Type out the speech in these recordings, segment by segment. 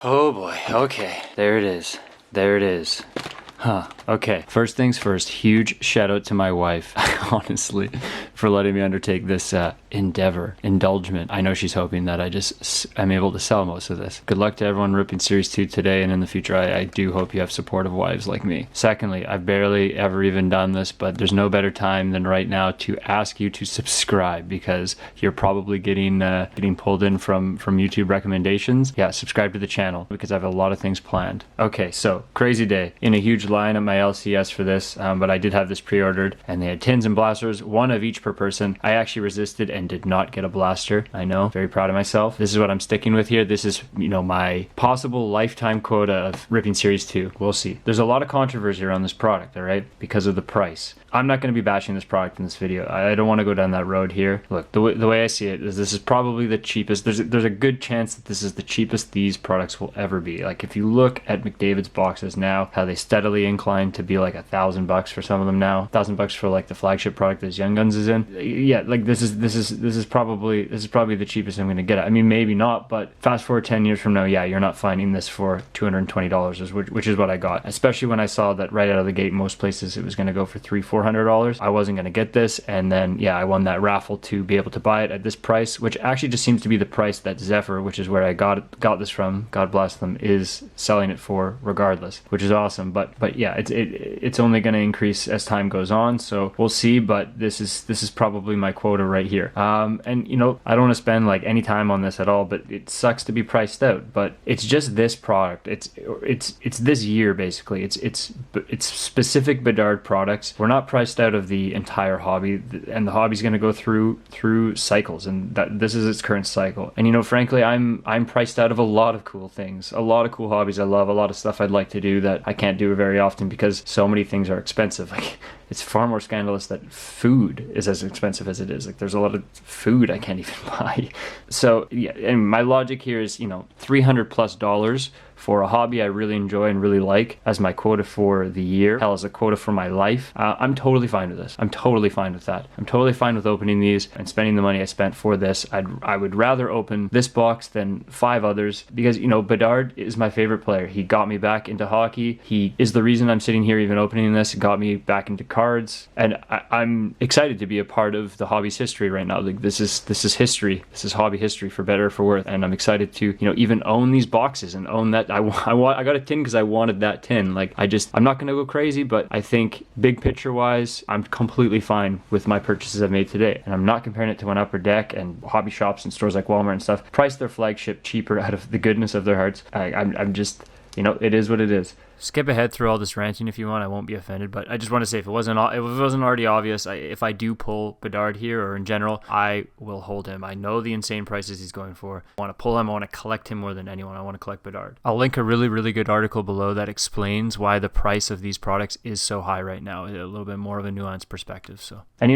Oh boy, okay, there it is. There it is. Huh. Okay. First things first, huge shout out to my wife, honestly, for letting me undertake this indulgement. I know she's hoping that I'm able to sell most of this. Good luck to everyone ripping Series 2 today and in the future. I do hope you have supportive wives like me. Secondly, I've barely ever even done this, but there's no better time than right now to ask you to subscribe because you're probably getting pulled in from YouTube recommendations. Yeah, subscribe to the channel because I have a lot of things planned. Okay, so crazy day. In a huge line at my LCS for this, but I did have this pre-ordered and they had tins and blasters, one of each per person. I actually resisted and did not get a blaster. I know, very proud of myself. This is what I'm sticking with here. This is, my possible lifetime quota of ripping Series 2. We'll see. There's a lot of controversy around this product, all right, because of the price. I'm not going to be bashing this product in this video. I don't want to go down that road here. Look, the way I see it is this is probably the cheapest. There's a good chance that this is the cheapest these products will ever be. Like if you look at McDavid's boxes now, how they steadily incline to be like $1,000 for some of them now, $1,000 for like the flagship product that Young Guns is in. Yeah, like this is probably the cheapest I'm going to get it. I mean, maybe not, but fast forward 10 years from now, yeah, you're not finding this for $220, which is what I got. Especially when I saw that right out of the gate, most places it was going to go for $300-400. I wasn't going to get this, and then yeah, I won that raffle to be able to buy it at this price, which actually just seems to be the price that Zephyr, which is where I got this from, God bless them, is selling it for regardless, which is awesome. But yeah, it's only going to increase as time goes on, so we'll see. But this is probably my quota right here. And I don't want to spend like any time on this at all, but it sucks to be priced out. But it's just this product. It's this year basically. It's specific Bedard products. We're not priced out of the entire hobby, and the hobby's going to go through cycles, and that this is its current cycle. And frankly, I'm priced out of a lot of cool things, a lot of cool hobbies I love, a lot of stuff I'd like to do that I can't do very often because so many things are expensive. Like it's far more scandalous that food is as expensive as it is. Like there's a lot of food I can't even buy. So yeah, and my logic here is $300+ for a hobby I really enjoy and really like as my quota for the year, hell, as a quota for my life. I'm totally fine with this. I'm totally fine with that. I'm totally fine with opening these and spending the money I spent for this. I would rather open this box than 5 others because, Bedard is my favorite player. He got me back into hockey. He is the reason I'm sitting here even opening this. It got me back into cards. And I'm excited to be a part of the hobby's history right now. Like this is history. This is hobby history for better or for worse. And I'm excited to, even own these boxes and own that. I got a tin because I wanted that tin. Like I'm not gonna go crazy, but I think big picture wise, I'm completely fine with my purchases I've made today. And I'm not comparing it to when Upper Deck and hobby shops and stores like Walmart and stuff price their flagship cheaper out of the goodness of their hearts. I'm just, it is what it is. Skip ahead through all this ranting if you want. I won't be offended, but I just want to say if it wasn't already obvious, if I do pull Bedard here or in general, I will hold him. I know the insane prices he's going for. I want to pull him. I want to collect him more than anyone. I want to collect Bedard. I'll link a really, really good article below that explains why the price of these products is so high right now. A little bit more of a nuanced perspective. So, and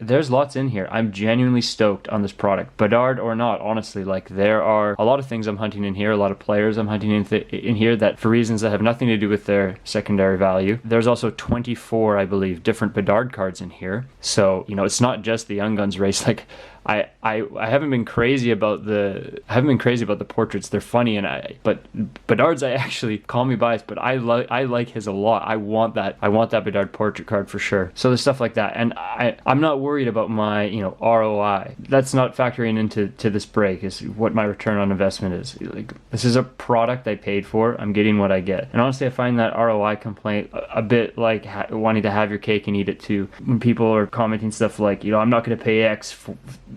there's lots in here. I'm genuinely stoked on this product, Bedard or not. Honestly, like there are a lot of things I'm hunting in here, a lot of players I'm hunting in here that for reasons that have nothing to do with their secondary value. There's also 24, I believe, different Bedard cards in here. So, it's not just the Young Guns race. Like I haven't been crazy about the portraits. They're funny, but Bedard's, I actually, call me biased, but I like his a lot. I want that Bedard portrait card for sure. So there's stuff like that, and I'm not worried about my ROI. That's not factoring into this break. Is what my return on investment is. Like this is a product I paid for. I'm getting what I get, and honestly, I find that ROI complaint a bit like wanting to have your cake and eat it too. When people are commenting stuff like, I'm not going to pay X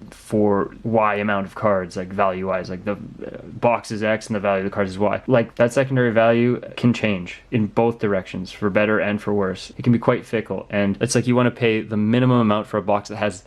for Y amount of cards, like value wise, like the box is X and the value of the cards is Y. Like that secondary value can change in both directions, for better and for worse. It can be quite fickle, and it's like you want to pay the minimum amount for a box that has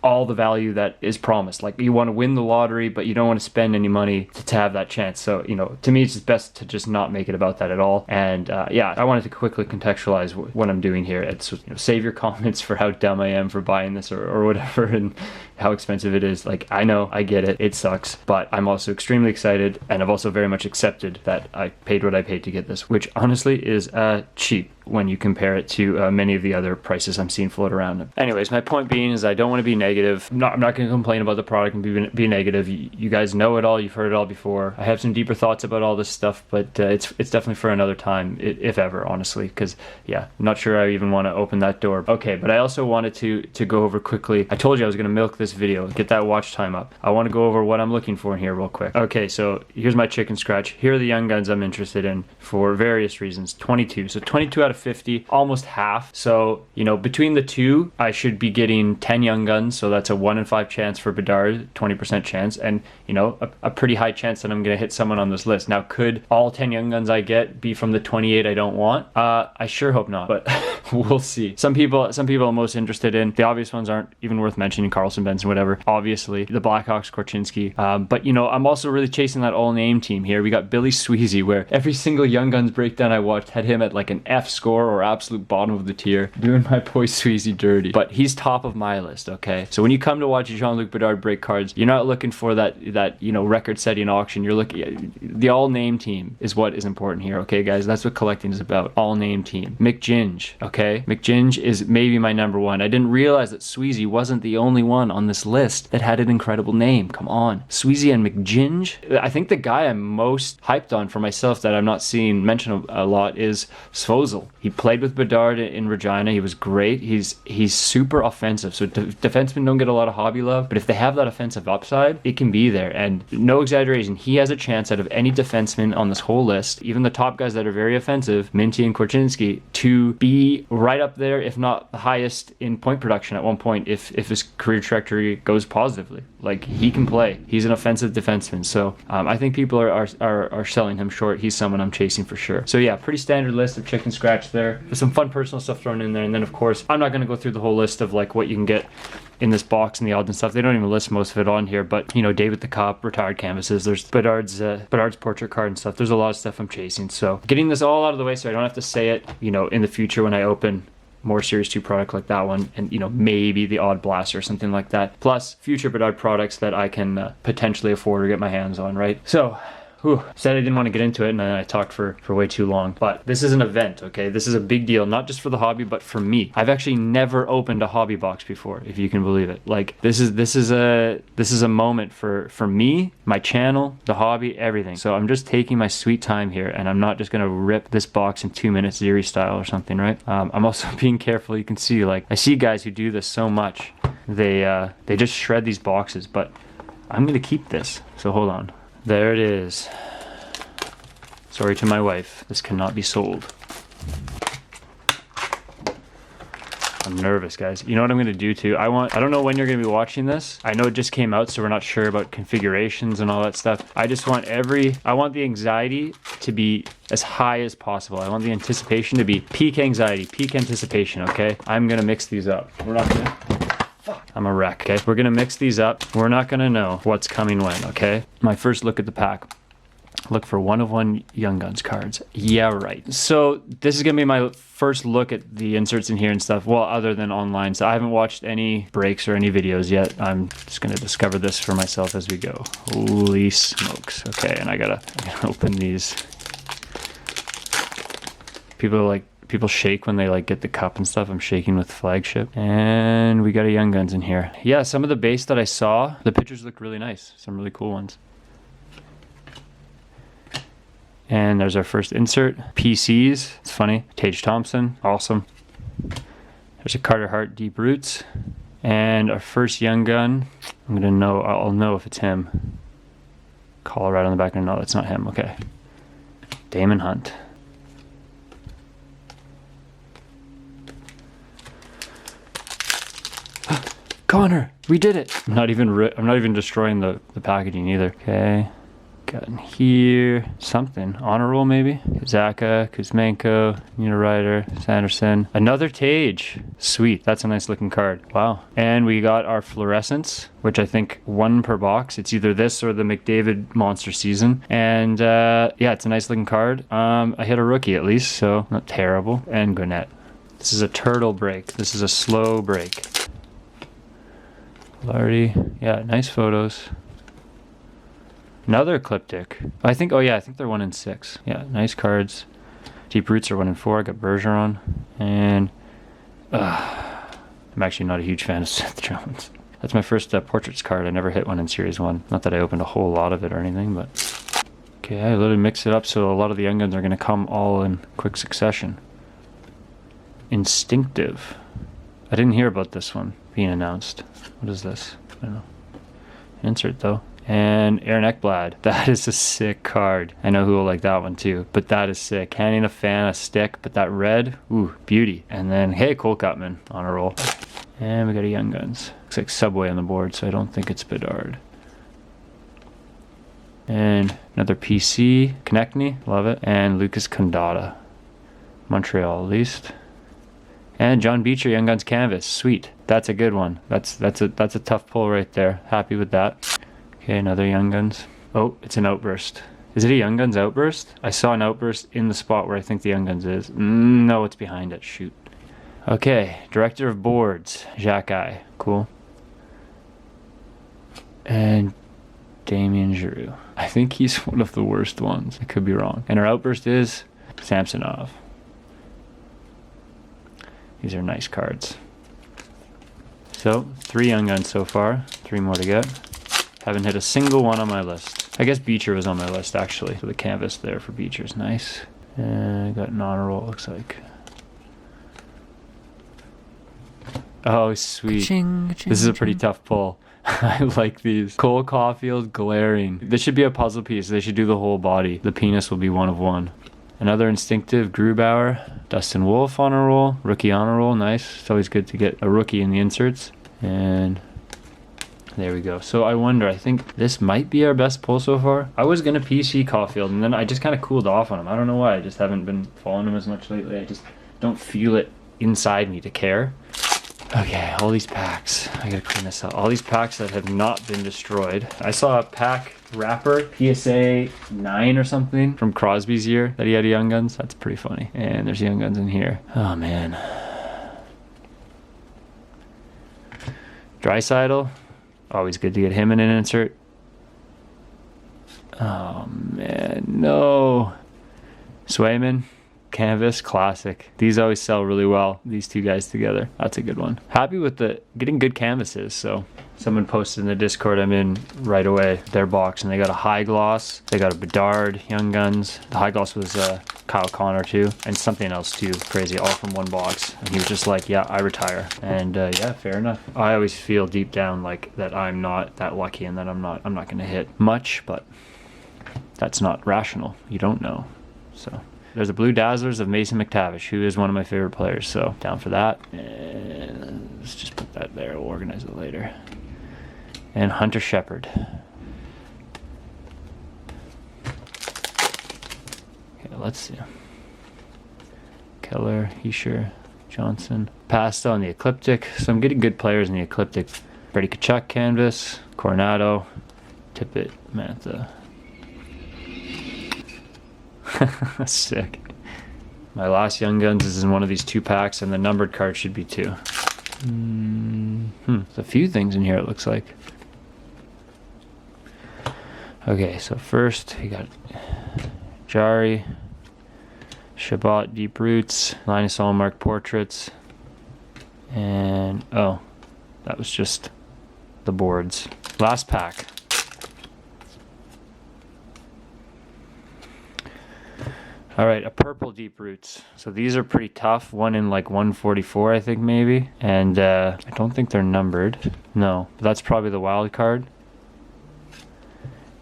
all the value that is promised. Like you want to win the lottery, but you don't want to spend any money to have that chance. So to me, it's just best to just not make it about that at all. And yeah, I wanted to quickly contextualize what I'm doing here. It's save your comments for how dumb I am for buying this or whatever, and how expensive it is. Like I know, I get it sucks, but I'm also extremely excited, and I've also very much accepted that I paid what I paid to get this, which honestly is cheap. when you compare it to many of the other prices I'm seeing float around. Anyways, my point being is I don't want to be negative. I'm not going to complain about the product and be negative. You guys know it all. You've heard it all before. I have some deeper thoughts about all this stuff, but it's definitely for another time, if ever, honestly, because yeah, I'm not sure I even want to open that door. Okay, but I also wanted to go over quickly. I told you I was going to milk this video, get that watch time up. I want to go over what I'm looking for in here real quick. Okay, so here's my chicken scratch. Here are the young guns I'm interested in for various reasons. 22. So 22 out of 50, almost half. So, you know, between the two, I should be getting 10 young guns. So that's a 1 in 5 chance for bedard, 20% chance. And, you know, a pretty high chance that I'm going to hit someone on this list. Now, could all 10 young guns I get be from the 28 I don't want? I sure hope not, but we'll see. Some people I'm most interested in. The obvious ones aren't even worth mentioning. Carlson, Benson, whatever. Obviously, the Blackhawks, Korchinski. But, you know, I'm also really chasing that all-name team here. We got Billy Sweezy, where every single young guns breakdown I watched had him at like an F score or absolute bottom of the tier, doing my boy Sweezy dirty. But he's top of my list, okay? So when you come to watch Jean-Luc Bedard break cards, you're not looking for that you know, record-setting auction. You're looking at the all-name team is what is important here, okay, guys? That's what collecting is about. All-name team. McGinge, okay? McGinge is maybe my number one. I didn't realize that Sweezy wasn't the only one on this list that had an incredible name. Come on. Sweezy and McGinge? I think the guy I'm most hyped on for myself that I'm not seeing mentioned a lot is Svozil. He played with Bedard in Regina. He was great. He's super offensive. So defensemen don't get a lot of hobby love, but if they have that offensive upside, it can be there. And no exaggeration, he has a chance out of any defenseman on this whole list, even the top guys that are very offensive, Minty and Korchinski, to be right up there, if not the highest in point production at one point, if his career trajectory goes positively. Like, he can play. He's an offensive defenseman. So I think people are selling him short. He's someone I'm chasing for sure. So yeah, pretty standard list of chicken scratch there. There's some fun personal stuff thrown in there. And then of course, I'm not going to go through the whole list of like what you can get in this box and the odds and stuff. They don't even list most of it on here, but you know, David the Cop, retired canvases, there's Bedard's portrait card and stuff. There's a lot of stuff I'm chasing. So getting this all out of the way so I don't have to say it, you know, in the future when I open more Series 2 product like that one, and you know, maybe the odd blaster or something like that, plus future Bedard products that I can potentially afford or get my hands on, right? So said I didn't want to get into it, and then I talked for way too long. But this is an event, okay? This is a big deal, not just for the hobby, but for me. I've actually never opened a hobby box before, if you can believe it. Like, this is a moment for me, my channel, the hobby, everything. So I'm just taking my sweet time here, and I'm not just gonna rip this box in 2 minutes, Zeri style or something, right? I'm also being careful. You can see, like, I see guys who do this so much. They just shred these boxes, but I'm gonna keep this. So hold on. There it is. Sorry to my wife, this cannot be sold. I'm nervous, guys. You know what I'm gonna do too? I don't know when you're gonna be watching this. I know it just came out, so we're not sure about configurations and all that stuff. I just want I want the anxiety to be as high as possible. I want the anticipation to be peak anxiety, peak anticipation, okay? I'm gonna mix these up. We're not gonna... I'm a wreck, okay? We're gonna mix these up. We're not gonna know what's coming when, okay? My first look at the pack. Look for 1 of 1 Young Guns cards. Yeah, right. So this is gonna be my first look at the inserts in here and stuff. Well, other than online. So I haven't watched any breaks or any videos yet. I'm just gonna discover this for myself as we go. Holy smokes. Okay, and I gotta open these. People shake when they like get the cup and stuff. I'm shaking with flagship. And we got a Young Guns in here. Yeah, some of the base that I saw, the pictures look really nice. Some really cool ones. And there's our first insert. PCs, it's funny. Tage Thompson, awesome. There's a Carter Hart Deep Roots. And our first Young Gun, I'll know if it's him. Colorado on the back, no, that's not him, okay. Damon Hunt. Connor, we did it. I'm not even destroying the packaging either. Okay, got in here something honor roll maybe. Zaka, Kuzmenko, Niederreiter, Sanderson, another Tage. Sweet, that's a nice looking card. Wow. And we got our fluorescence, which I think 1 per box. It's either this or the McDavid Monster Season. And yeah, it's a nice looking card. I hit a rookie at least, so not terrible. And Gwinnett. This is a turtle break. This is a slow break. Lardy, yeah, nice photos. Another Ecliptic. I think they're 1 in 6. Yeah, nice cards. Deep Roots are 1 in 4. I got Bergeron. And I'm actually not a huge fan of Seth Jones. That's my first Portraits card. I never hit one in Series 1. Not that I opened a whole lot of it or anything, but... Okay, I literally mix it up so a lot of the young guns are going to come all in quick succession. Instinctive. I didn't hear about this one being announced. What is this? I don't know. Insert though. And Aaron Ekblad. That is a sick card. I know who will like that one too, but that is sick. Canning a fan, a stick, but that red, ooh, beauty. And then, hey, Cole Cutman on a roll. And we got a Young Guns. Looks like Subway on the board, so I don't think it's Bedard. And another PC, Konechny, love it. And Lucas Condata, Montreal at least. And John Beecher, Young Guns Canvas, sweet. That's a good one. That's a tough pull right there. Happy with that. Okay, another Young Guns. Oh, it's an Outburst. Is it a Young Guns Outburst? I saw an Outburst in the spot where I think the Young Guns is. No, it's behind it. Shoot. Okay, Director of Boards, Jacques. Cool. And Damien Giroux. I think he's one of the worst ones. I could be wrong. And our Outburst is Samsonov. These are nice cards. So, 3 Young Guns so far. 3 more to get. Haven't hit a single one on my list. I guess Beecher was on my list, actually. So the canvas there for Beecher's nice. And I got an honor roll, it looks like. Oh, sweet. Ka-ching, ka-ching, this is a pretty tough pull. I like these. Cole Caulfield, Glaring. This should be a puzzle piece. They should do the whole body. The penis will be 1 of 1. Another Instinctive, Grubauer. Dustin Wolf on a roll. Rookie on a roll, nice. It's always good to get a rookie in the inserts. And there we go. So I wonder, I think this might be our best pull so far. I was going to PC Caulfield, and then I just kind of cooled off on him. I don't know why. I just haven't been following him as much lately. I just don't feel it inside me to care. Okay, all these packs. I gotta clean this up. All these packs that have not been destroyed. I saw a pack wrapper, PSA 9 or something from Crosby's year that he had Young Guns. That's pretty funny. And there's Young Guns in here. Oh man. Draisaitl. Always good to get him in an insert. Oh man, no. Swayman. Canvas, classic. These always sell really well, these 2 guys together. That's a good one. Happy with the getting good canvases. So someone posted in the Discord I'm in right away their box, and they got a high gloss, they got a Bedard, Young Guns. The high gloss was Kyle Connor too, and something else too, crazy, all from one box. And he was just like, yeah, I retire. And yeah, fair enough. I always feel deep down like that I'm not that lucky and that I'm not gonna hit much, but that's not rational. You don't know. So there's a Blue Dazzlers of Mason McTavish, who is one of my favorite players, so down for that. And let's just put that there, we'll organize it later. And Hunter Shepard. Okay, let's see. Keller, Heischer, Johnson. Passed on the Ecliptic, so I'm getting good players in the Ecliptic. Brady Tkachuk canvas, Coronado, Tippett, Mantha. Sick. My last Young Guns is in one of these 2 packs, and the numbered card should be 2. There's a few things in here, it looks like. Okay, so first we got Jari, Shabbat, Deep Roots, Linus Ullmark Portraits, and oh, that was just the boards. Last pack. All right, a purple Deep Roots. So these are pretty tough. One in like 144, I think maybe. And I don't think they're numbered. No, but that's probably the wild card.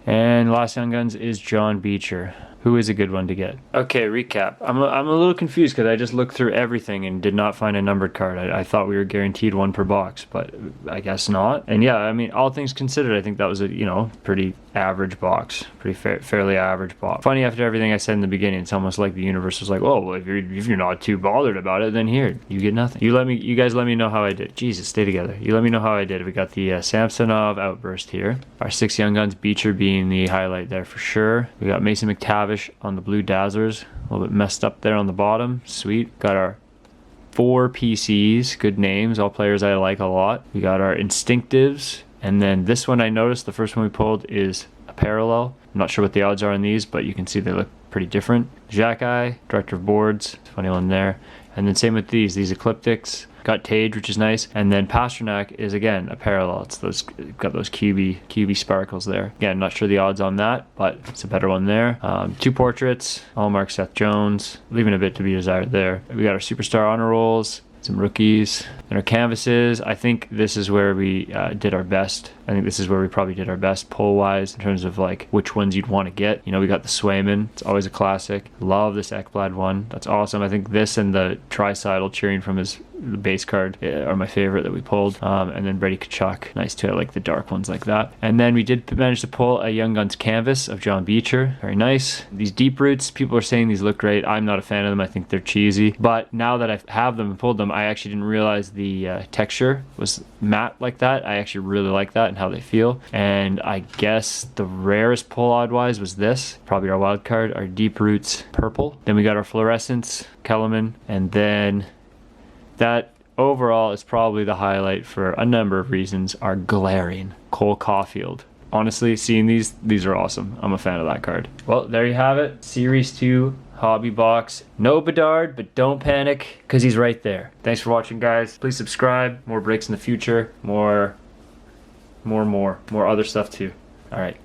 And last Young Guns is John Beecher. Who is a good one to get? Okay, recap. I'm a little confused because I just looked through everything and did not find a numbered card. I thought we were guaranteed 1 per box, but I guess not. And yeah, I mean, all things considered, I think that was a, pretty average box. Pretty fairly average box. Funny, after everything I said in the beginning, it's almost like the universe was like, oh, well, if you're not too bothered about it, then here, you get nothing. You guys let me know how I did. Jesus, stay together. You let me know how I did. We got the Samsonov Outburst here. Our 6 Young Guns, Beecher being the highlight there for sure. We got Mason McTavish on the Blue Dazzlers, a little bit messed up there on the bottom. Sweet. Got our 4 PCs, good names, all players I like a lot. We got our Instinctives, and then this one I noticed, the first one we pulled is a parallel. I'm not sure what the odds are on these, but you can see they look pretty different. Jacki, director of boards, funny one there. And then same with these ecliptics. Got Tage, which is nice. And then Pasternak is again a parallel. It's those, got those QB sparkles there. Again, not sure the odds on that, but it's a better one there. 2 portraits, Allmark, Seth Jones, leaving a bit to be desired there. We got our superstar honor rolls, some rookies, and our canvases. I think this is where we did our best. I think this is where we probably did our best pull-wise in terms of like which ones you'd want to get. You know, we got the Swayman. It's always a classic. Love this Ekblad one. That's awesome. I think this and the Tricidal cheering from his base card are my favorite that we pulled. And then Brady Tkachuk. Nice too. I like the dark ones like that. And then we did manage to pull a Young Guns canvas of John Beecher. Very nice. These deep roots, people are saying these look great. I'm not a fan of them. I think they're cheesy. But now that I have them and pulled them, I actually didn't realize the texture was matte like that. I actually really like that and how they feel. And I guess the rarest pull odd-wise was this. Probably our wild card, our Deep Roots purple. Then we got our Fluorescence, Kellerman, and then that overall is probably the highlight for a number of reasons, our glaring Cole Caulfield. Honestly, seeing these are awesome. I'm a fan of that card. Well, there you have it. Series 2 hobby box. No Bedard, but don't panic because he's right there. Thanks for watching, guys. Please subscribe. More breaks in the future. More other stuff too. All right.